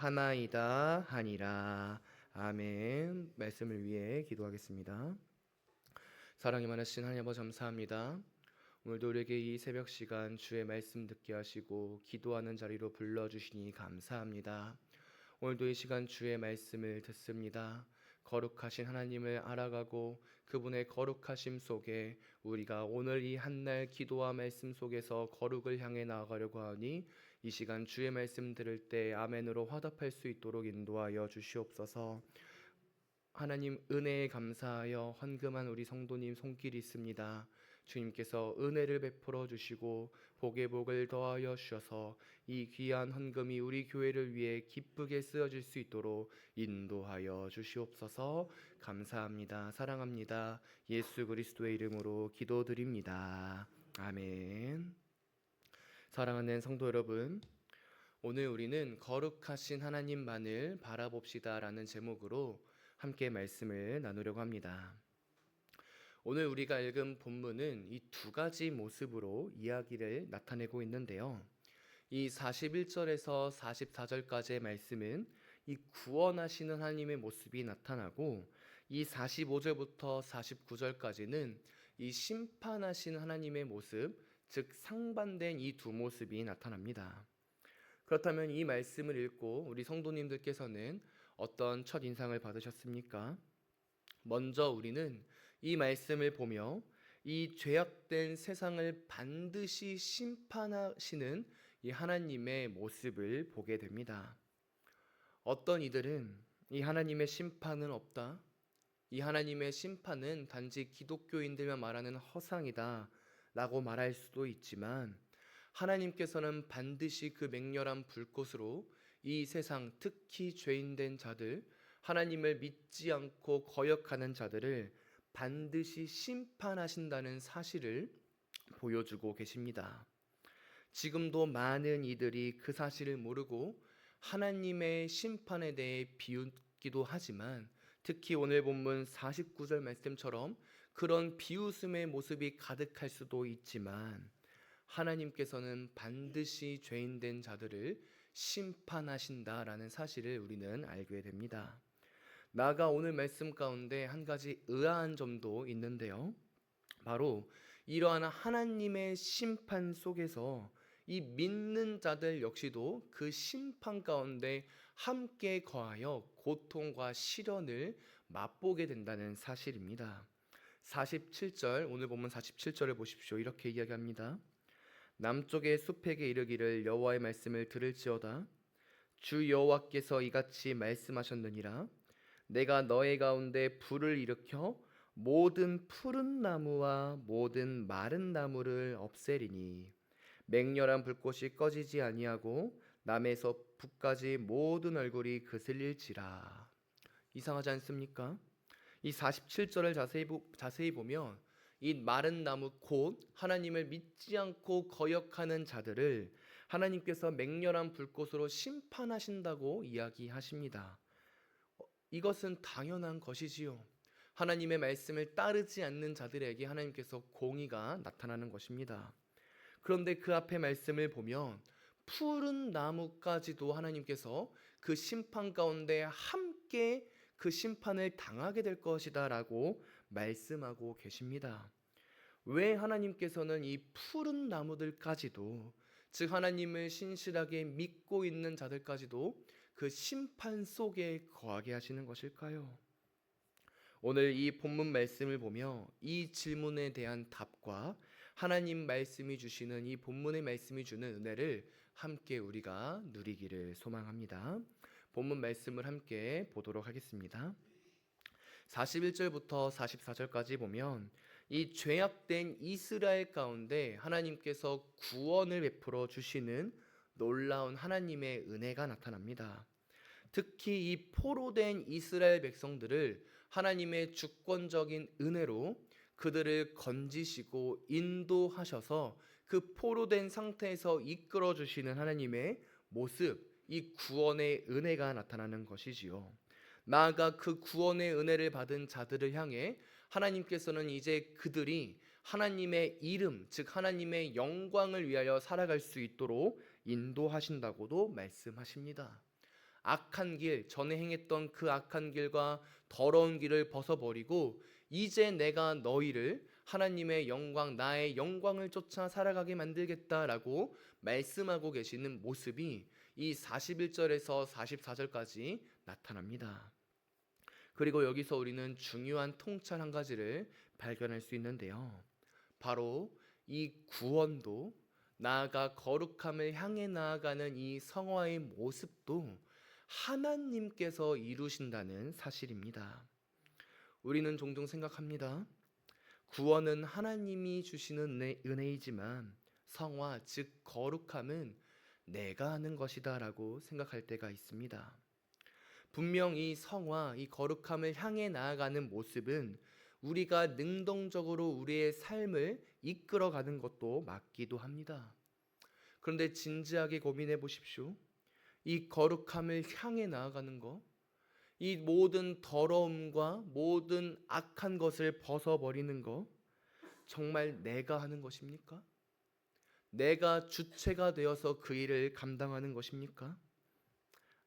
하나이다 하니라. 아멘. 말씀을 위해 기도하겠습니다. 사랑이 많으신 하나님 아버지 감사합니다. 오늘도 우리에게 이 새벽 시간 주의 말씀 듣게 하시고 기도하는 자리로 불러주시니 감사합니다. 오늘도 이 시간 주의 말씀을 듣습니다. 거룩하신 하나님을 알아가고 그분의 거룩하심 속에 우리가 오늘 이 한날 기도와 말씀 속에서 거룩을 향해 나아가려고 하니 이 시간 주의 말씀 들을 때 아멘으로 화답할 수 있도록 인도하여 주시옵소서. 하나님 은혜에 감사하여 헌금한 우리 성도님 손길이 있습니다. 주님께서 은혜를 베풀어 주시고 복에 복을 더하여 주셔서 이 귀한 헌금이 우리 교회를 위해 기쁘게 쓰여질 수 있도록 인도하여 주시옵소서. 감사합니다. 사랑합니다. 예수 그리스도의 이름으로 기도드립니다. 아멘. 사랑하는 성도 여러분, 오늘 우리는 거룩하신 하나님만을 바라봅시다 라는 제목으로 함께 말씀을 나누려고 합니다. 오늘 우리가 읽은 본문은 이 두 가지 모습으로 이야기를 나타내고 있는데요. 이 41절에서 44절까지의 말씀은 이 구원하시는 하나님의 모습이 나타나고, 이 45절부터 49절까지는 이 심판하시는 하나님의 모습, 즉 상반된 이 두 모습이 나타납니다. 그렇다면 이 말씀을 읽고 우리 성도님들께서는 어떤 첫 인상을 받으셨습니까? 먼저 우리는 이 말씀을 보며 이 죄악된 세상을 반드시 심판하시는 이 하나님의 모습을 보게 됩니다. 어떤 이들은 이 하나님의 심판은 없다, 이 하나님의 심판은 단지 기독교인들만 말하는 허상이다 라고 말할 수도 있지만, 하나님께서는 반드시 그 맹렬한 불꽃으로 이 세상, 특히 죄인된 자들, 하나님을 믿지 않고 거역하는 자들을 반드시 심판하신다는 사실을 보여주고 계십니다. 지금도 많은 이들이 그 사실을 모르고 하나님의 심판에 대해 비웃기도 하지만, 특히 오늘 본문 49절 말씀처럼 그런 비웃음의 모습이 가득할 수도 있지만, 하나님께서는 반드시 죄인된 자들을 심판하신다라는 사실을 우리는 알게 됩니다. 나아가 오늘 말씀 가운데 한 가지 의아한 점도 있는데요. 바로 이러한 하나님의 심판 속에서 이 믿는 자들 역시도 그 심판 가운데 함께 거하여 고통과 시련을 맛보게 된다는 사실입니다. 47절, 오늘 보면 47절을 보십시오. 이렇게 이야기합니다. 남쪽의 숲에게 이르기를 여호와의 말씀을 들을지어다. 주 여호와께서 이같이 말씀하셨느니라. 내가 너의 가운데 불을 일으켜 모든 푸른 나무와 모든 마른 나무를 없애리니 맹렬한 불꽃이 꺼지지 아니하고 남에서 북까지 모든 얼굴이 그슬릴지라. 이상하지 않습니까? 이 47절을 자세히 보면 이 마른 나무, 곧 하나님을 믿지 않고 거역하는 자들을 하나님께서 맹렬한 불꽃으로 심판하신다고 이야기하십니다. 이것은 당연한 것이지요. 하나님의 말씀을 따르지 않는 자들에게 하나님께서 공의가 나타나는 것입니다. 그런데 그 앞에 말씀을 보면 푸른 나무까지도 하나님께서 그 심판 가운데 함께 그 심판을 당하게 될 것이다 라고 말씀하고 계십니다. 왜 하나님께서는 이 푸른 나무들까지도, 즉 하나님을 신실하게 믿고 있는 자들까지도 그 심판 속에 거하게 하시는 것일까요? 오늘 이 본문 말씀을 보며 이 질문에 대한 답과 하나님 말씀이 주시는, 이 본문의 말씀이 주는 은혜를 함께 우리가 누리기를 소망합니다. 본문 말씀을 함께 보도록 하겠습니다. 41절부터 44절까지 보면 이 죄악된 이스라엘 가운데 하나님께서 구원을 베풀어 주시는 놀라운 하나님의 은혜가 나타납니다. 특히 이 포로된 이스라엘 백성들을 하나님의 주권적인 은혜로 그들을 건지시고 인도하셔서 그 포로된 상태에서 이끌어 주시는 하나님의 모습, 이 구원의 은혜가 나타나는 것이지요. 나아가 그 구원의 은혜를 받은 자들을 향해 하나님께서는 이제 그들이 하나님의 이름, 즉 하나님의 영광을 위하여 살아갈 수 있도록 인도하신다고도 말씀하십니다. 악한 길, 전에 행했던 그 악한 길과 더러운 길을 벗어버리고 이제 내가 너희를 하나님의 영광, 나의 영광을 쫓아 살아가게 만들겠다라고 말씀하고 계시는 모습이 이 41절에서 44절까지 나타납니다. 그리고 여기서 우리는 중요한 통찰 한 가지를 발견할 수 있는데요. 바로 이 구원도 나아가 거룩함을 향해 나아가는 이 성화의 모습도 하나님께서 이루신다는 사실입니다. 우리는 종종 생각합니다. 구원은 하나님이 주시는 은혜이지만 성화, 즉 거룩함은 내가 하는 것이다 라고 생각할 때가 있습니다. 분명 이 성화, 이 거룩함을 향해 나아가는 모습은 우리가 능동적으로 우리의 삶을 이끌어가는 것도 맞기도 합니다. 그런데 진지하게 고민해 보십시오. 이 거룩함을 향해 나아가는 것, 이 모든 더러움과 모든 악한 것을 벗어버리는 것, 정말 내가 하는 것입니까? 내가 주체가 되어서 그 일을 감당하는 것입니까?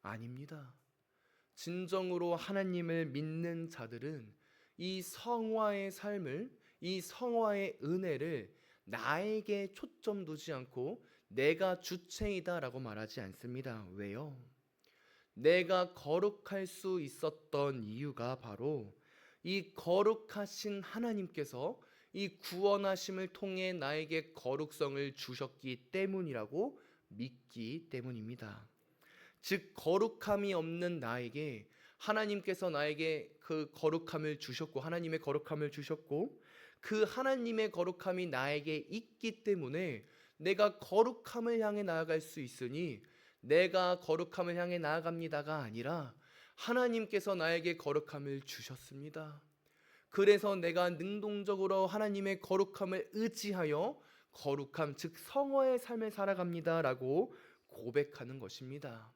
아닙니다. 진정으로 하나님을 믿는 자들은 이 성화의 삶을, 이 성화의 은혜를 나에게 초점 두지 않고 내가 주체이다라고 말하지 않습니다. 왜요? 내가 거룩할 수 있었던 이유가 바로 이 거룩하신 하나님께서 이 구원하심을 통해 나에게 거룩성을 주셨기 때문이라고 믿기 때문입니다. 즉 거룩함이 없는 나에게 하나님께서 나에게 그 거룩함을 주셨고, 하나님의 거룩함을 주셨고, 그 하나님의 거룩함이 나에게 있기 때문에 내가 거룩함을 향해 나아갈 수 있으니, 내가 거룩함을 향해 나아갑니다가 아니라 하나님께서 나에게 거룩함을 주셨습니다. 그래서 내가 능동적으로 하나님의 거룩함을 의지하여 거룩함, 즉 성화의 삶을 살아갑니다라고 고백하는 것입니다.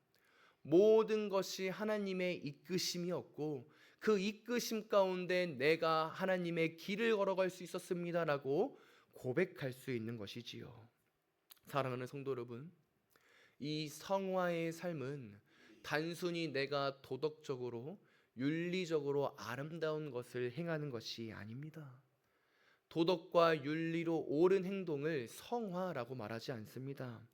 모든 것이 하나님의 이끄심이었고 그 이끄심 가운데 내가 하나님의 길을 걸어갈 수 있었습니다라고 고백할 수 있는 것이지요. 사랑하는 성도 여러분, 이 성화의 삶은 단순히 내가 도덕적으로 윤리적으로 아름다운 것을 행하는 것이 아닙니다. 도덕과 윤리로 옳은 행동을 성화라고 말하지 않습니다.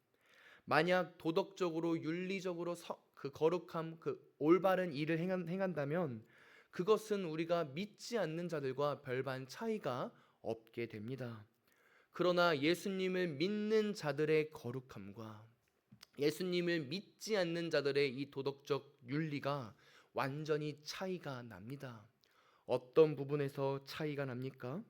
만약 도덕적으로 윤리적으로 그 거룩함, 그 올바른 일을 행한다면 그것은 우리가 믿지 않는 자들과 별반 차이가 없게 됩니다. 그러나 예수님을 믿는 자들의 거룩함과 예수님을 믿지 않는 자들의 이 도덕적 윤리가 완전히 차이가 납니다. 어떤 부분에서 차이가 납니까?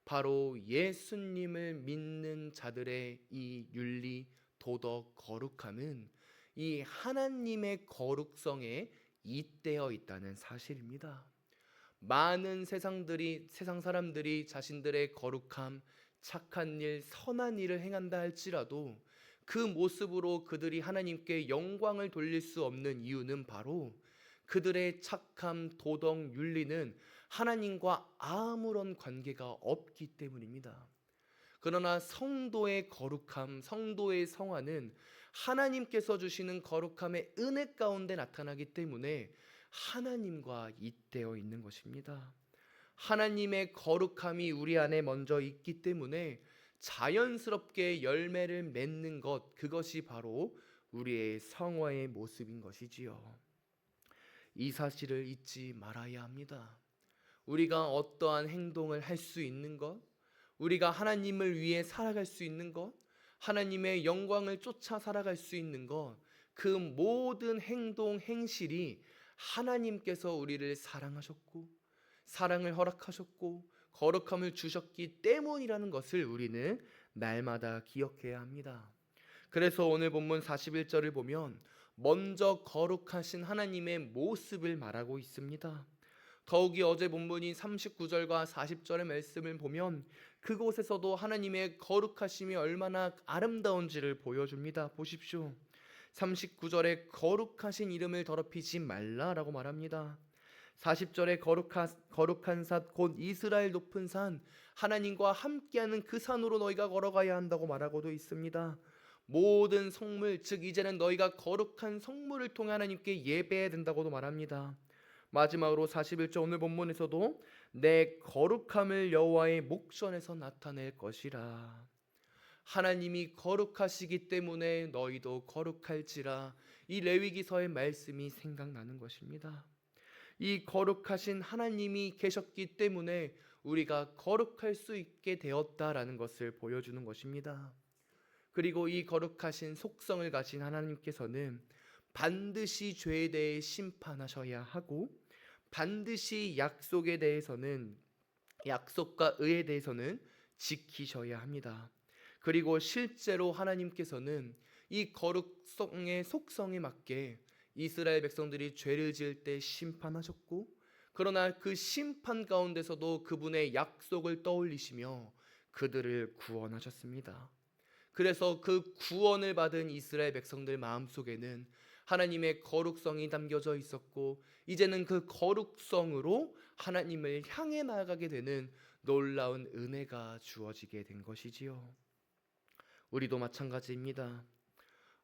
바로 예수님을 믿는 자들의 이 윤리, 도덕, 거룩함은 이 하나님의 거룩성에 잇대어 있다는 사실입니다. 많은 세상 사람들이 자신들의 거룩함, 착한 일, 선한 일을 행한다 할지라도 그 모습으로 그들이 하나님께 영광을 돌릴 수 없는 이유는 바로 그들의 착함, 도덕, 윤리는 하나님과 아무런 관계가 없기 때문입니다. 그러나 성도의 거룩함, 성도의 성화는 하나님께서 주시는 거룩함의 은혜 가운데 나타나기 때문에 하나님과 잇대어 있는 것입니다. 하나님의 거룩함이 우리 안에 먼저 있기 때문에 자연스럽게 열매를 맺는 것, 그것이 바로 우리의 성화의 모습인 것이지요. 이 사실을 잊지 말아야 합니다. 우리가 어떠한 행동을 할 수 있는 것, 우리가 하나님을 위해 살아갈 수 있는 것, 하나님의 영광을 쫓아 살아갈 수 있는 것, 그 모든 행동, 행실이 하나님께서 우리를 사랑하셨고 사랑을 허락하셨고 거룩함을 주셨기 때문이라는 것을 우리는 날마다 기억해야 합니다. 그래서 오늘 본문 41절을 보면 먼저 거룩하신 하나님의 모습을 말하고 있습니다. 더욱이 어제 본문인 39절과 40절의 말씀을 보면 그곳에서도 하나님의 거룩하심이 얼마나 아름다운지를 보여줍니다. 보십시오. 39절에 거룩하신 이름을 더럽히지 말라라고 말합니다. 40절에 거룩한 산 곧 이스라엘 높은 산, 하나님과 함께하는 그 산으로 너희가 걸어가야 한다고 말하고도 있습니다. 모든 성물, 즉 이제는 너희가 거룩한 성물을 통해 하나님께 예배해야 된다고도 말합니다. 마지막으로 41절 오늘 본문에서도 내 거룩함을 여호와의 목전에서 나타낼 것이라. 하나님이 거룩하시기 때문에 너희도 거룩할지라. 이 레위기서의 말씀이 생각나는 것입니다. 이 거룩하신 하나님이 계셨기 때문에 우리가 거룩할 수 있게 되었다라는 것을 보여주는 것입니다. 그리고 이 거룩하신 속성을 가진 하나님께서는 반드시 죄에 대해 심판하셔야 하고, 반드시 약속과 의에 대해서는 지키셔야 합니다. 그리고 실제로 하나님께서는 이 거룩성의 속성에 맞게 이스라엘 백성들이 죄를 지을 때 심판하셨고, 그러나 그 심판 가운데서도 그분의 약속을 떠올리시며 그들을 구원하셨습니다. 그래서 그 구원을 받은 이스라엘 백성들 마음속에는 하나님의 거룩성이 담겨져 있었고, 이제는 그 거룩성으로 하나님을 향해 나아가게 되는 놀라운 은혜가 주어지게 된 것이지요. 우리도 마찬가지입니다.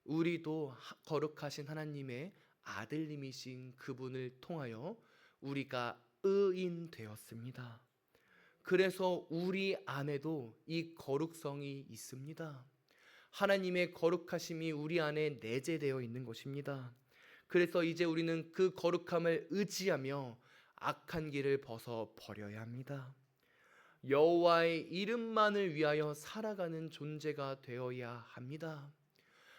우리도 거룩하신 하나님의 아들님이신 그분을 통하여 우리가 의인 되었습니다. 그래서 우리 안에도 이 거룩성이 있습니다. 하나님의 거룩하심이 우리 안에 내재되어 있는 것입니다. 그래서 이제 우리는 그 거룩함을 의지하며 악한 길을 벗어 버려야 합니다. 여호와의 이름만을 위하여 살아가는 존재가 되어야 합니다.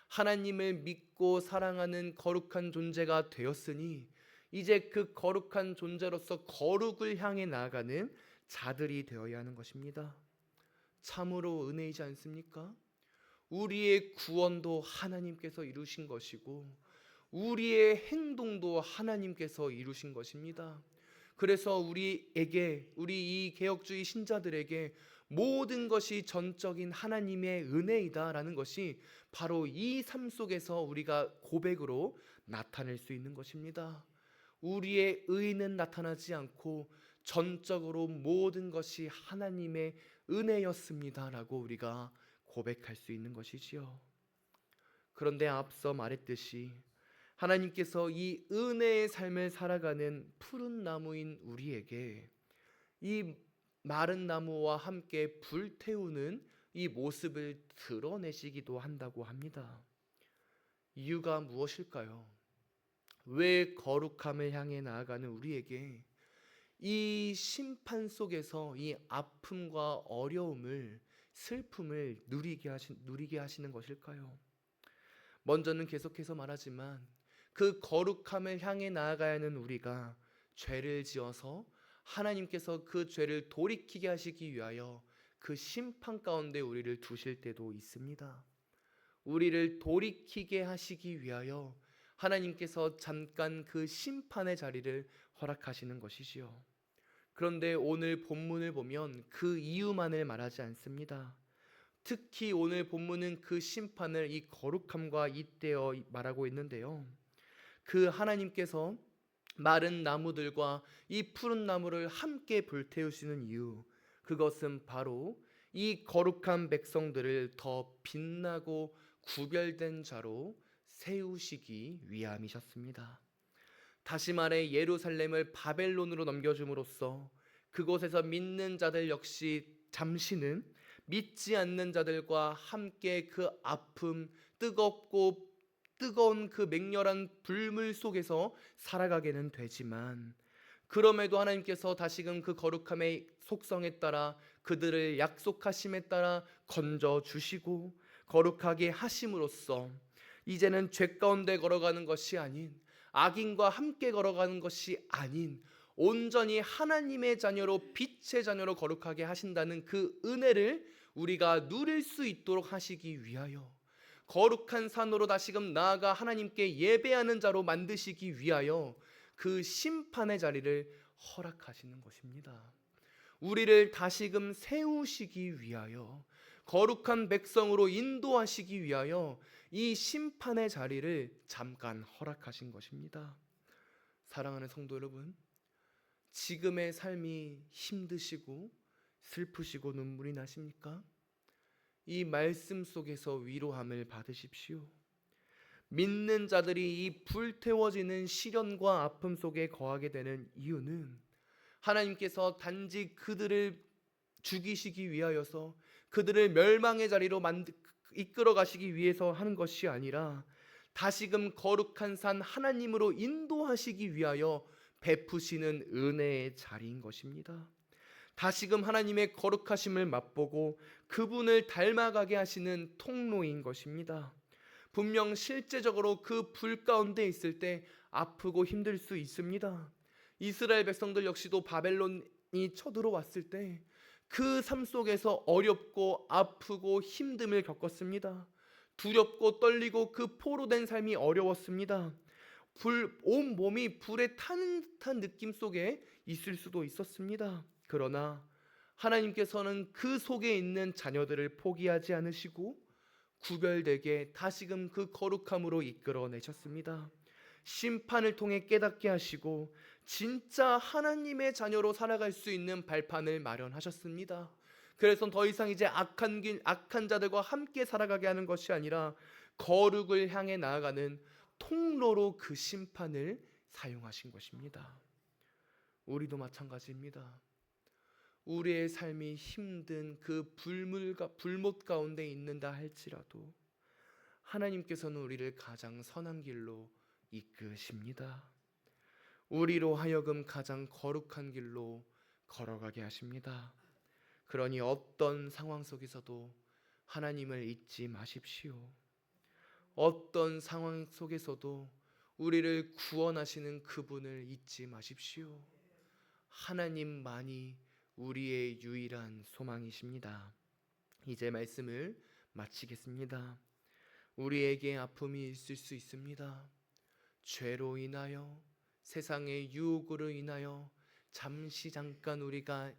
하나님을 믿고 사랑하는 거룩한 존재가 되었으니 이제 그 거룩한 존재로서 거룩을 향해 나아가는 자들이 되어야 하는 것입니다. 참으로 은혜이지 않습니까? 우리의 구원도 하나님께서 이루신 것이고 우리의 행동도 하나님께서 이루신 것입니다. 그래서 우리 이 개혁주의 신자들에게 모든 것이 전적인 하나님의 은혜이다라는 것이 바로 이 삶 속에서 우리가 고백으로 나타낼 수 있는 것입니다. 우리의 의는 나타나지 않고 전적으로 모든 것이 하나님의 은혜였습니다라고 우리가 고백할 수 있는 것이지요. 그런데 앞서 말했듯이 하나님께서 이 은혜의 삶을 살아가는 푸른 나무인 우리에게 이 마른 나무와 함께 불태우는 이 모습을 드러내시기도 한다고 합니다. 이유가 무엇일까요? 왜 거룩함을 향해 나아가는 우리에게 이 심판 속에서 이 아픔과 어려움을, 슬픔을 누리게 하시는 것일까요? 먼저는 계속해서 말하지만 그 거룩함을 향해 나아가야 하는 우리가 죄를 지어서 하나님께서 그 죄를 돌이키게 하시기 위하여 그 심판 가운데 우리를 두실 때도 있습니다. 우리를 돌이키게 하시기 위하여 하나님께서 잠깐 그 심판의 자리를 허락하시는 것이지요. 그런데 오늘 본문을 보면 그 이유만을 말하지 않습니다. 특히 오늘 본문은 그 심판을 이 거룩함과 잇대어 말하고 있는데요. 그 하나님께서 마른 나무들과 이 푸른 나무를 함께 불태우시는 이유, 그것은 바로 이 거룩한 백성들을 더 빛나고 구별된 자로 세우시기 위함이셨습니다. 다시 말해 예루살렘을 바벨론으로 넘겨줌으로써 그곳에서 믿는 자들 역시 잠시는 믿지 않는 자들과 함께 그 아픔, 뜨거운 그 맹렬한 불물 속에서 살아가게는 되지만, 그럼에도 하나님께서 다시금 그 거룩함의 속성에 따라 그들을 약속하심에 따라 건져 주시고 거룩하게 하심으로써 이제는 죄 가운데 걸어가는 것이 아닌, 악인과 함께 걸어가는 것이 아닌 온전히 하나님의 자녀로, 빛의 자녀로 거룩하게 하신다는 그 은혜를 우리가 누릴 수 있도록 하시기 위하여, 거룩한 산으로 다시금 나아가 하나님께 예배하는 자로 만드시기 위하여 그 심판의 자리를 허락하시는 것입니다. 우리를 다시금 세우시기 위하여, 거룩한 백성으로 인도하시기 위하여 이 심판의 자리를 잠깐 허락하신 것입니다. 사랑하는 성도 여러분, 지금의 삶이 힘드시고 슬프시고 눈물이 나십니까? 이 말씀 속에서 위로함을 받으십시오. 믿는 자들이 이 불태워지는 시련과 아픔 속에 거하게 되는 이유는 하나님께서 단지 그들을 죽이시기 위하여서 그들을 멸망의 자리로 이끌어 가시기 위해서 하는 것이 아니라 다시금 거룩한 산 하나님으로 인도하시기 위하여 베푸시는 은혜의 자리인 것입니다. 다시금 하나님의 거룩하심을 맛보고 그분을 닮아가게 하시는 통로인 것입니다. 분명 실제적으로 그 불 가운데 있을 때 아프고 힘들 수 있습니다. 이스라엘 백성들 역시도 바벨론이 쳐들어왔을 때 그 삶 속에서 어렵고 아프고 힘듦을 겪었습니다. 두렵고 떨리고 그 포로된 삶이 어려웠습니다. 온 몸이 불에 타는 듯한 느낌 속에 있을 수도 있었습니다. 그러나 하나님께서는 그 속에 있는 자녀들을 포기하지 않으시고 구별되게 다시금 그 거룩함으로 이끌어내셨습니다. 심판을 통해 깨닫게 하시고 진짜 하나님의 자녀로 살아갈 수 있는 발판을 마련하셨습니다. 그래서 더 이상 이제 악한 자들과 함께 살아가게 하는 것이 아니라 거룩을 향해 나아가는 통로로 그 심판을 사용하신 것입니다. 우리도 마찬가지입니다. 우리의 삶이 힘든 그 불못 가운데 있는다 할지라도 하나님께서는 우리를 가장 선한 길로 이끄십니다. 우리로 하여금 가장 거룩한 길로 걸어가게 하십니다. 그러니 어떤 상황 속에서도 하나님을 잊지 마십시오. 어떤 상황 속에서도 우리를 구원하시는 그분을 잊지 마십시오. 하나님만이 우리의 유일한 소망이십니다. 이제 말씀을 마치겠습니다. 우리에게 아픔이 있을 수 있습니다. 죄로 인하여, 세상의 유혹으로 인하여 잠깐 우리가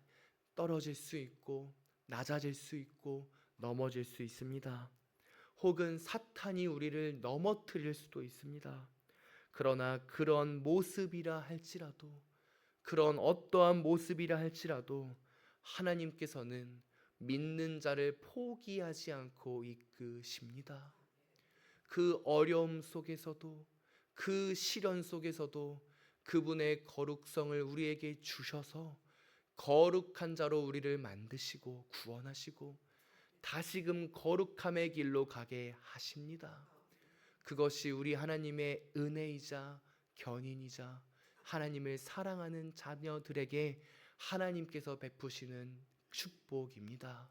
떨어질 수 있고 낮아질 수 있고 넘어질 수 있습니다. 혹은 사탄이 우리를 넘어뜨릴 수도 있습니다. 그러나 그런 모습이라 할지라도, 그런 어떠한 모습이라 할지라도 하나님께서는 믿는 자를 포기하지 않고 이끄십니다. 그 어려움 속에서도, 그 시련 속에서도 그분의 거룩성을 우리에게 주셔서 거룩한 자로 우리를 만드시고 구원하시고 다시금 거룩함의 길로 가게 하십니다. 그것이 우리 하나님의 은혜이자 견인이자 하나님을 사랑하는 자녀들에게 하나님께서 베푸시는 축복입니다.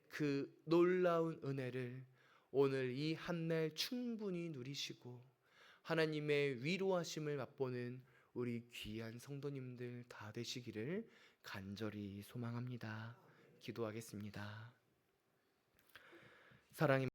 그 놀라운 은혜를 오늘 이 한 날 충분히 누리시고 하나님의 위로하심을 맛보는 우리 귀한 성도님들 다 되시기를 간절히 소망합니다. 기도하겠습니다. 사랑의